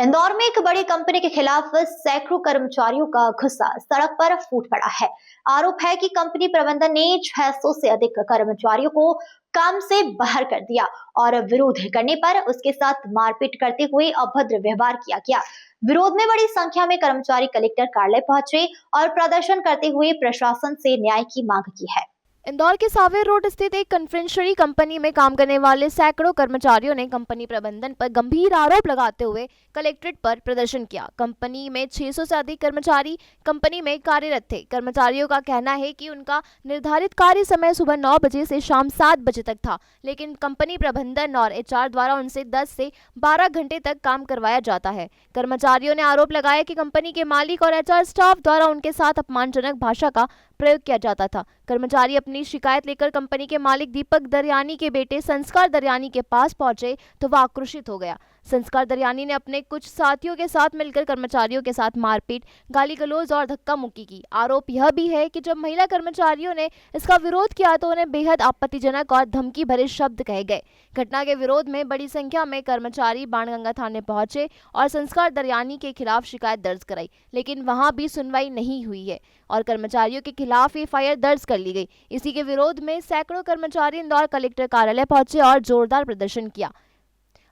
इंदौर में एक बड़ी कंपनी के खिलाफ सैकड़ों कर्मचारियों का गुस्सा सड़क पर फूट पड़ा है। आरोप है कि कंपनी प्रबंधन ने 600 से अधिक कर्मचारियों को काम से बाहर कर दिया और विरोध करने पर उसके साथ मारपीट करते हुए अभद्र व्यवहार किया गया। विरोध में बड़ी संख्या में कर्मचारी कलेक्टर कार्यालय पहुंचे और प्रदर्शन करते हुए प्रशासन से न्याय की मांग की है। इंदौर के सावेर रोड स्थित एक कन्वेंशनरी कंपनी में काम करने वाले सैकड़ों कर्मचारियों ने कंपनी प्रबंधन पर गंभीर आरोप लगाते हुए कलेक्ट्रेट पर प्रदर्शन किया। कंपनी में 600 से अधिक कर्मचारी कंपनी में कार्यरत थे। कर्मचारियों का कहना है कि उनका निर्धारित कार्य समय सुबह 9 बजे से शाम 7 बजे तक था, लेकिन कंपनी प्रबंधन और एचआर द्वारा उनसे 10 से 12 घंटे तक काम करवाया जाता है। कर्मचारियों ने आरोप लगाया कि कंपनी के मालिक और एचआर स्टाफ द्वारा उनके साथ अपमानजनक भाषा का प्रयोग किया जाता था। कर्मचारी अपनी शिकायत लेकर कंपनी के मालिक दीपक दरयानी के बेटे संस्कार दरयानी के पास पहुंचे तो वह आक्रोशित हो गया। संस्कार दरयानी ने अपने कुछ साथियों के साथ मिलकर कर्मचारियों के साथ मारपीट, गाली गलौज और धक्का मुक्की की। आरोप यह भी है कि जब महिला कर्मचारियों ने इसका विरोध किया तो उन्हें बेहद आपत्तिजनक और धमकी भरे शब्द कहे गए। घटना के विरोध में बड़ी संख्या में कर्मचारी बाणगंगा थाने पहुंचे और संस्कार दरयानी के खिलाफ शिकायत दर्ज कराई, लेकिन वहां भी सुनवाई नहीं हुई है और कर्मचारियों के खिलाफ एफआईआर दर्ज कर ली गई। इसी के विरोध में सैकड़ों कर्मचारी इंदौर कलेक्टर कार्यालय पहुंचे और जोरदार प्रदर्शन किया।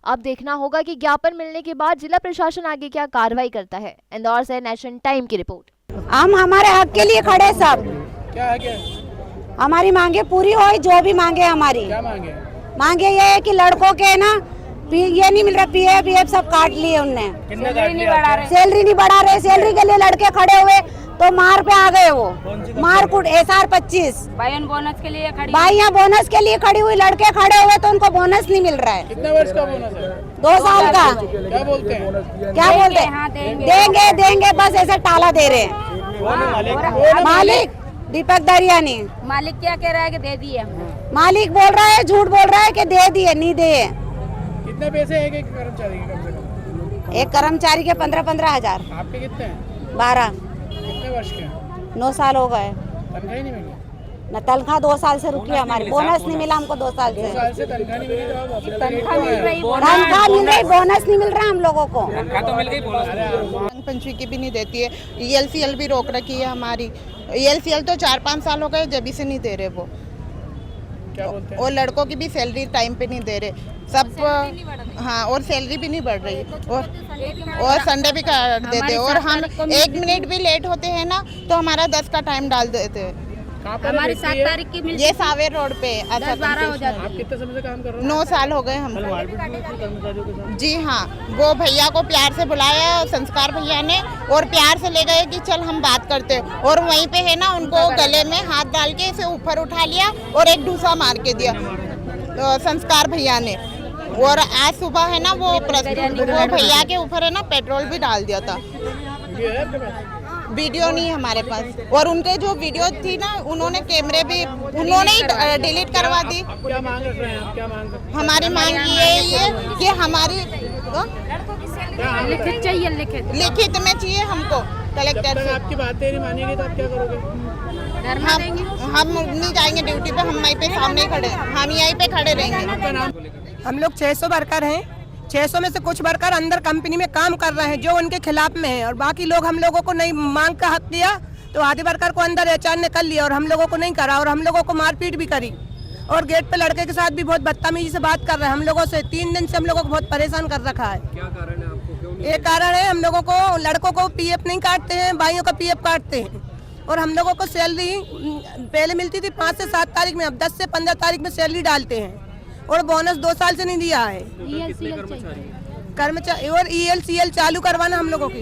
अब देखना होगा कि ज्ञापन मिलने के बाद जिला प्रशासन आगे क्या कार्रवाई करता है। इंदौर से नेशन टाइम की रिपोर्ट। हम हमारे हक के लिए खड़े सब। क्या है? हमारी मांगे पूरी हो, जो भी मांगे हमारी। क्या मांगे? मांगे ये है कि लड़कों के ना ये नहीं मिल रहा, पीएफ सब काट लिए उनने। सैलरी नहीं बढ़ा रहे। सैलरी के लिए लड़के खड़े हुए तो मार पे आ गए। वो मार कुट SR 25 भाई बोनस के लिए खड़ी, भाइयाँ बोनस के लिए खड़ी हुई, लड़के खड़े हुए तो उनको बोनस नहीं मिल रहा है। कितने वर्ष का बोनस है? 2 साल का। क्या बोलते हैं? देंगे बस ऐसा टाला दे रहे हैं। मालिक दीपक दरियानी। मालिक क्या कह रहा है कि दे दिए? मालिक बोल रहा है, झूठ बोल रहा है कि दे दिए, नहीं दिए। कितने पैसे है एक कर्मचारी के? कम से कम एक कर्मचारी के 15-15 हजार। आपके कितने हैं? 12। कितने वर्ष के हैं? 9 साल हो गए। तनख्वाह ही नहीं मिली? न तनख्वाह 2 साल से रुकी है हमारी। बोनस नहीं मिला हमको 2 साल से। 2 साल से तनख्वाह नहीं मिली तो आप तनख्वाह मिल रही, बोनस नहीं मिल रहा हम लोगों को। तनख्वाह तो मिल गई, बोनस पंचमी की भी नहीं देती है। ELCL भी रोक रखी है हमारी। ELCL तो 4-5 साल हो गए जब से नहीं दे रहे वो। क्या बोलते हैं? और लड़कों की भी सैलरी टाइम पे नहीं दे रहे सब। हाँ, और सैलरी भी नहीं बढ़ रही और संडे भी काट देते। और हम 1 मिनट भी लेट होते हैं ना तो हमारा 10 का टाइम डाल देते हैं। हमारी 7 तारीख की मिलती ये सावेर रोड पे। 10-12 हो जाती है। आप कितने समय से काम कर रहे हो? 9 साल हो गए हम। जी हाँ, वो भैया को प्यार से बुलाया संस्कार भैया ने और प्यार से ले गए कि चल हम बात करते हैं। और वहीं पे है ना उनको गले में हाथ डाल के इसे ऊपर उठा लिया और एक ढूसा मार के दिया तो संस्कार भैया ने। और आज सुबह है ना वो भैया के ऊपर है ना पेट्रोल भी डाल दिया था। वीडियो नहीं है हमारे पास। और उनके जो वीडियो थी ना उन्होंने कैमरे भी उन्होंने ही डिलीट करवा दी। क्या मांग रख रहे हैं आप? क्या मांग रख रहे हैं? हमारी मांग ये है कि हमारी लिखित चाहिए, लिखित में चाहिए हमको कलेक्टर से। आपकी बातें नहीं मानेंगे तो आप क्या करोगे? हम नहीं जाएंगे ड्यूटी पे, हम वहीं पे सामने खड़े, हम यहीं पे खड़े रहेंगे। हम लोग 600 वर्कर हैं। 600 में से कुछ वर्कर अंदर कंपनी में काम कर रहे हैं जो उनके खिलाफ में है और बाकी लोग हम लोगों को नहीं मांग का हक दिया तो आधे वर्कर को अंदर एचआर ने कर लिया और हम लोगों को नहीं करा और हम लोगों को मारपीट भी करी और गेट पे लड़के के साथ भी बहुत बदतमीजी से बात कर रहे हैं हम लोगों से। 3 दिन से हम लोगों को बहुत परेशान कर रखा है। क्या कारण है आपको? क्यों नहीं? एक कारण है हम लोगों को, लड़कों को पीएफ नहीं काटते हैं, भाइयों का पीएफ काटते हैं और हम लोगों को सैलरी पहले मिलती थी 5 से 7 तारीख में, अब 10 से 15 तारीख में सैलरी डालते हैं और बोनस 2 साल से नहीं दिया है। कर्मचारी और ELCL चालू करवाना हम लोगों की।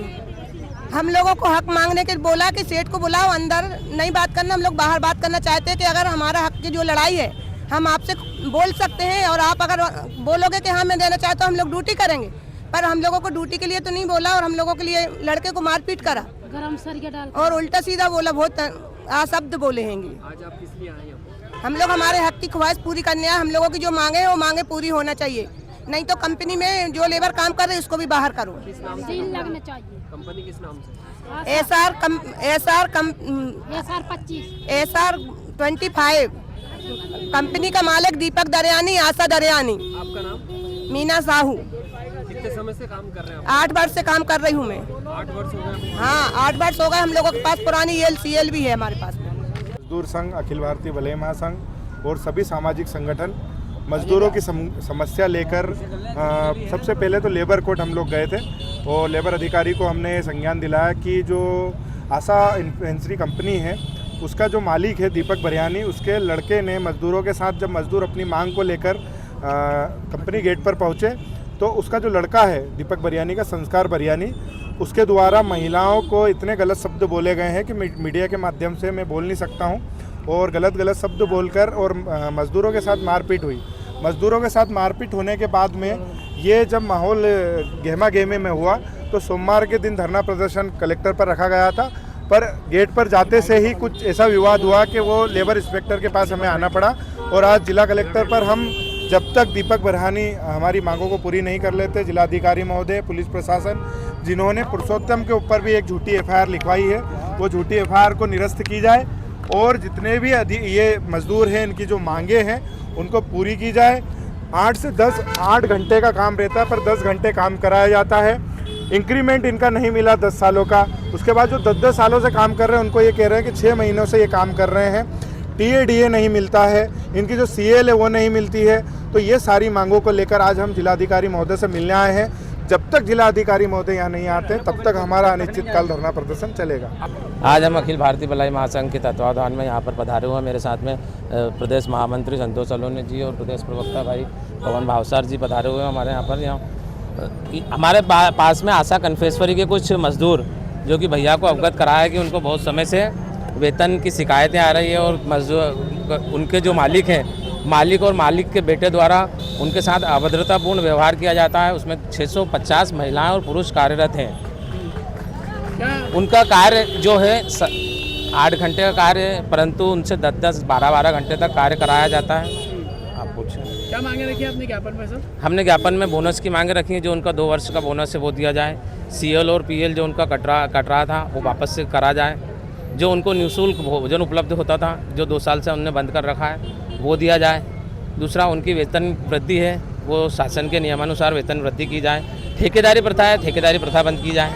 हम लोगों को हक मांगने के बोला कि सेठ को बुलाओ, अंदर नहीं बात करना, हम लोग बाहर बात करना चाहते हैं कि अगर हमारा हक की जो लड़ाई है हम आपसे बोल सकते हैं और आप अगर बोलोगे कि हाँ मैं देना चाहता हूँ हम लोग ड्यूटी करेंगे। पर हम लोगों को ड्यूटी के लिए तो नहीं बोला और हम लोगों के लिए लड़के को मारपीट करा और उल्टा सीधा बोला, बहुत अशब्द बोले हैंगे। आज आप किस लिए आए हैं? हम लोग हमारे हक की ख्वाहिश पूरी करने आए। हम लोगों की जो मांगे हैं वो मांगे पूरी होना चाहिए, नहीं तो कंपनी में जो लेबर काम कर रहे हैं उसको भी बाहर करो। लगना चाहिए। कंपनी किस नाम से? SR 25। कंपनी का मालिक दीपक दरयानी, आशा दरयानी। आपका नाम? मीना साहू। कितने समय से काम कर रहे हैं 8 वर्ष से काम कर रही हूँ मैं। 8 वर्ष हो गए। हाँ 8 वर्ष हो गए। हम लोगों के पास पुरानी ELCL भी है हमारे पास में। मजदूर संघ, अखिल भारतीय भलाई महासंघ और सभी सामाजिक संगठन मजदूरों की समस्या लेकर सबसे पहले तो लेबर कोर्ट हम लोग गए थे और लेबर अधिकारी को हमने संज्ञान दिलाया कि जो आशा इन्फ्लुएंसरी कंपनी है उसका जो मालिक है दीपक बरियानी, उसके लड़के ने मजदूरों के साथ जब मजदूर अपनी मांग को लेकर कंपनी गेट पर पहुंचे तो उसका जो लड़का है दीपक बरियानी का, संस्कार बरियानी, उसके द्वारा महिलाओं को इतने गलत शब्द बोले गए हैं कि मीडिया के माध्यम से मैं बोल नहीं सकता हूं, और गलत शब्द बोलकर और मज़दूरों के साथ मारपीट हुई। मज़दूरों के साथ मारपीट होने के बाद में ये जब माहौल गहमा गहमी में हुआ तो सोमवार के दिन धरना प्रदर्शन कलेक्टर पर रखा गया था, पर गेट पर जाते से ही कुछ ऐसा विवाद हुआ कि वो लेबर इंस्पेक्टर के पास हमें आना पड़ा। और आज जिला कलेक्टर पर हम जब तक दीपक बरहानी हमारी मांगों को पूरी नहीं कर लेते, जिलाधिकारी महोदय, पुलिस प्रशासन, जिन्होंने पुरुषोत्तम के ऊपर भी एक झूठी FIR लिखवाई है, वो झूठी FIR को निरस्त की जाए और जितने भी ये मजदूर हैं इनकी जो मांगे हैं उनको पूरी की जाए। 8 घंटे का काम रहता है पर 10 घंटे काम कराया जाता है। इंक्रीमेंट इनका नहीं मिला 10 सालों का। उसके बाद जो 10 सालों से काम कर रहे हैं उनको ये कह रहे हैं कि 6 महीनों से ये काम कर रहे हैं। TADA नहीं मिलता है, इनकी जो CL है वो नहीं मिलती है। तो ये सारी मांगों को लेकर आज हम जिलाधिकारी महोदय से मिलने आए हैं। जब तक जिलाधिकारी महोदय यहाँ नहीं आते तब तक हमारा अनिश्चितकाल धरना प्रदर्शन चलेगा। आज हम अखिल भारतीय भलाई महासंघ के तत्वावधान में यहाँ पर पधारे हुए हैं। मेरे साथ में प्रदेश महामंत्री संतोष सलोनी जी और प्रदेश प्रवक्ता भाई पवन भावसार जी पधारे हुए हैं हमारे यहाँ पर। हमारे पास में आशा कन्फेक्शनरी के कुछ मजदूर जो कि भैया को अवगत कराया है कि उनको बहुत समय से वेतन की शिकायतें आ रही है और मजदूर उनके जो मालिक हैं, मालिक और मालिक के बेटे द्वारा उनके साथ अभद्रतापूर्ण व्यवहार किया जाता है। उसमें 650 महिलाएं और पुरुष कार्यरत हैं। उनका कार्य जो है 8 घंटे का कार्य है, परंतु उनसे 10-10, 12-12 घंटे तक कार्य कराया जाता है। आप पूछें क्या मांगे रखी है आपने ज्ञापन में सर? हमने ज्ञापन में बोनस की मांगे रखी है, जो उनका 2 वर्ष का बोनस है वो दिया जाए। CL और PL जो उनका कट रहा था वो वापस से करा जाए। जो उनको निःशुल्क भोजन उपलब्ध होता था जो 2 साल से उन्होंने बंद कर रखा है वो दिया जाए। दूसरा, उनकी वेतन वृद्धि है वो शासन के नियमानुसार वेतन वृद्धि की जाए। ठेकेदारी प्रथा है, ठेकेदारी प्रथा बंद की जाए।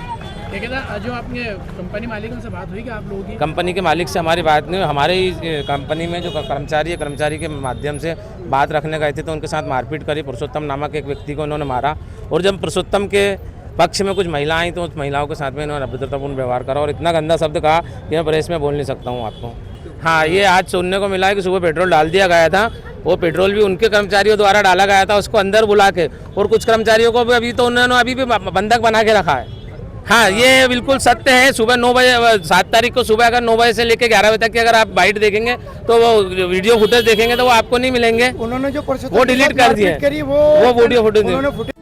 ठेकेदार जो आपने कंपनी मालिकों से बात हुई कि आप लोगों की? कंपनी के मालिक से हमारी बात नहीं हुई। हमारे ही कंपनी में जो कर्मचारी है, कर्मचारी के माध्यम से बात रखने गए थे तो उनके साथ मारपीट करी। पुरुषोत्तम नामक एक व्यक्ति को उन्होंने मारा और जब पुरुषोत्तम के पक्ष में कुछ महिला आई तो उस महिलाओं के साथ में इन्होंने अभद्रतापूर्ण व्यवहार करा और इतना गंदा शब्द कहा कि मैं प्रेस में बोल नहीं सकता हूँ आपको। हाँ, ये आज सुनने को मिला है कि सुबह पेट्रोल डाल दिया गया था। वो पेट्रोल भी उनके कर्मचारियों द्वारा डाला गया था, उसको अंदर बुला के, और कुछ कर्मचारियों को भी अभी तो उन्होंने अभी भी बंधक बना के रखा है। हाँ, ये बिल्कुल सत्य है। सुबह 9 बजे 7 तारीख को सुबह अगर 9 बजे से लेकर 11 बजे तक की अगर आप बाइट देखेंगे तो वो वीडियो फुटेज देखेंगे तो वो आपको नहीं मिलेंगे। उन्होंने जो वो डिलीट कर दिए, वो वीडियो फुटेज